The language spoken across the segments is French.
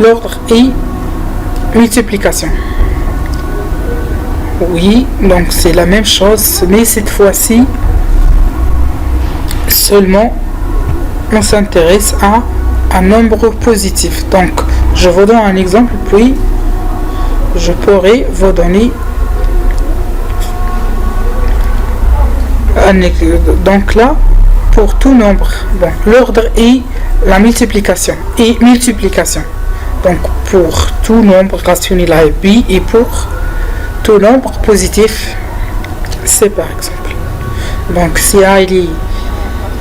l'ordre est multiplication. Oui, donc c'est la même chose, mais cette fois-ci, seulement on s'intéresse à un nombre positif. Donc, je vous donne un exemple, puis je pourrais vous donner un exemple. Donc là, pour tout nombre, bon, l'ordre est la multiplication et multiplication. Donc, pour tout nombre rationnel A et B et pour tout nombre positif C par exemple. Donc, si A il est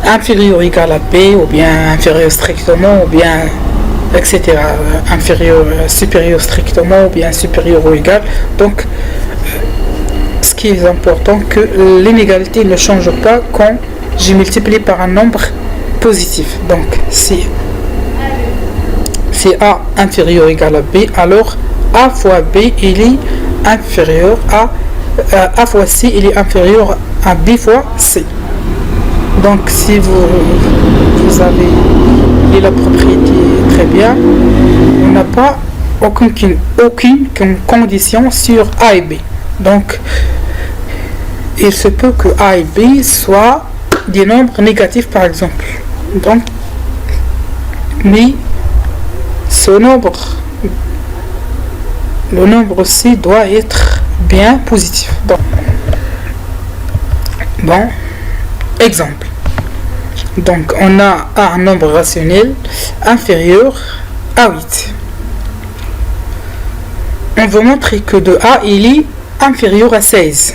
inférieur ou égal à B, ou bien inférieur strictement, ou bien etc. Inférieur, supérieur strictement, ou bien supérieur ou égal. Donc, ce qui est important, que l'inégalité ne change pas quand j'ai multiplié par un nombre positif. Donc, si A inférieur ou égal à B, alors A fois B il est inférieur à A fois C il est inférieur à B fois C. Donc si vous avez la propriété très bien, on n'a pas aucune condition sur A et B. Donc il se peut que A et B soient des nombres négatifs par exemple. Donc, mais ce nombre, le nombre C doit être bien positif. Bon, exemple. Donc, on a un nombre rationnel inférieur à 8. On veut montrer que de A, il est inférieur à 16.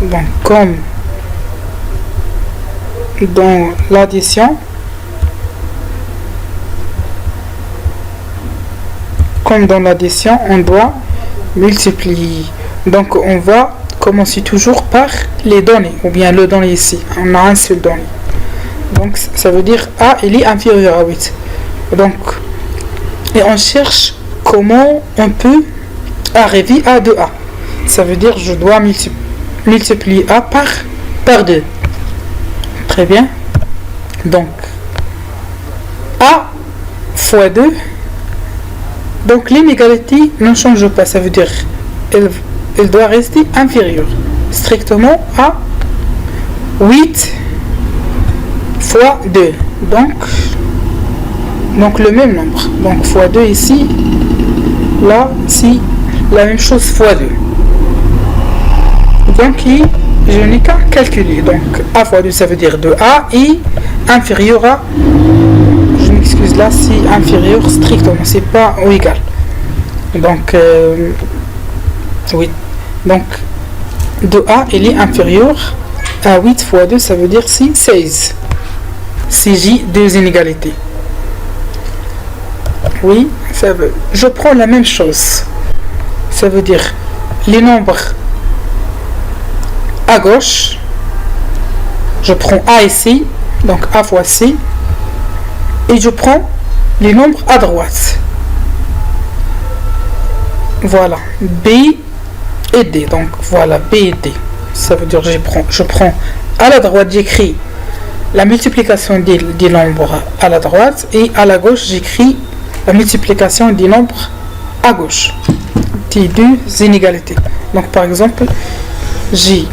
Bon, comme dans l'addition, on doit multiplier. Donc, on va commencer toujours par les données, ou bien le donné ici. On a un seul donné. Donc, ça veut dire A, il est inférieur à 8. Donc, et on cherche comment on peut arriver à 2A. Ça veut dire je dois multiplier A par 2. Très bien. Donc, A fois 2. Donc, l'inégalité ne change pas. Ça veut dire elle doit rester inférieure strictement à 8 fois 2. Donc le même nombre. Donc, fois 2 ici. Là, si la même chose fois 2. Donc, je n'ai qu'à calculer. Donc, A fois 2, ça veut dire 2A et inférieur à, je m'excuse là, c'est inférieur strictement, c'est pas ou égal. Donc, oui. Donc, 2A, il est inférieur à 8 fois 2, ça veut dire c'est 16. Si j'ai deux inégalités. Oui, ça veut. Je prends la même chose. Ça veut dire les nombres à gauche, je prends A et C, donc A fois C, et je prends les nombres à droite. Voilà, B et D. Donc voilà, B et D. Ça veut dire je prends à la droite, j'écris la multiplication des nombres à la droite, et à la gauche, j'écris la multiplication des nombres à gauche. Des deux inégalités. Donc par exemple, j'ai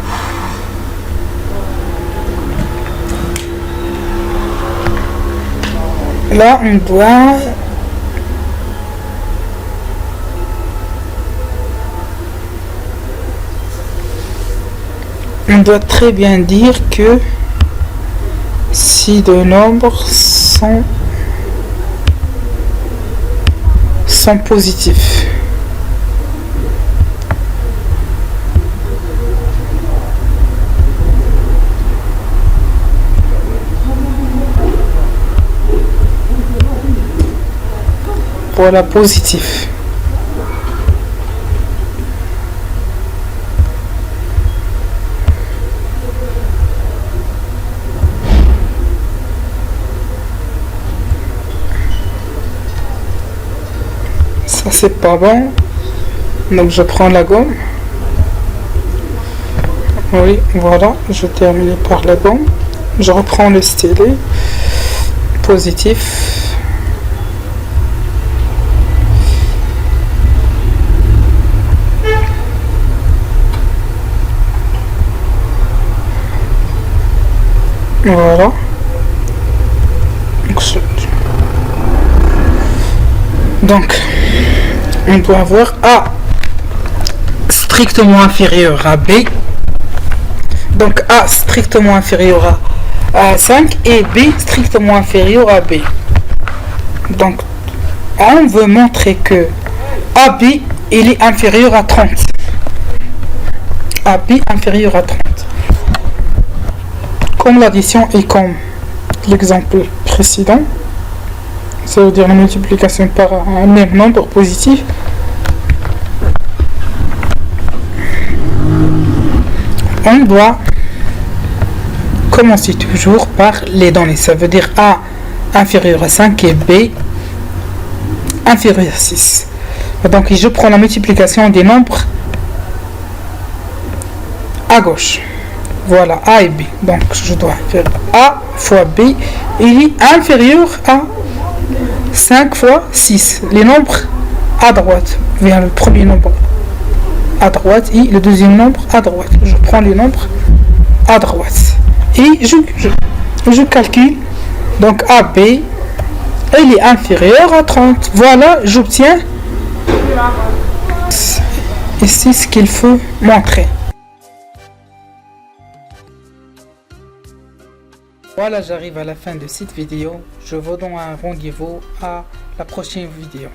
là on doit très bien dire que si deux nombres sont positifs, voilà, positif. Ça c'est pas bon. Donc je prends la gomme. Oui, voilà, je termine par la gomme. Je reprends le stylet. Positif. Voilà. Donc, on doit avoir A strictement inférieur à B. Donc A strictement inférieur à 5 et B strictement inférieur à B. Donc, on veut montrer que AB il est inférieur à 30. AB inférieur à 30. Comme l'addition est comme l'exemple précédent, ça veut dire la multiplication par un même nombre positif, on doit commencer toujours par les données. Ça veut dire A inférieur à 5 et B inférieur à 6. Donc je prends la multiplication des nombres à gauche. Voilà, A et B. Donc je dois faire A fois B. Il est inférieur à 5 fois 6. Les nombres à droite. Vers le premier nombre à droite et le deuxième nombre à droite. Je prends les nombres à droite. Et je calcule. Donc AB, il est inférieur à 30. Voilà, j'obtiens. Et c'est ce qu'il faut montrer. Voilà, j'arrive à la fin de cette vidéo. Je vous donne un rendez-vous à la prochaine vidéo.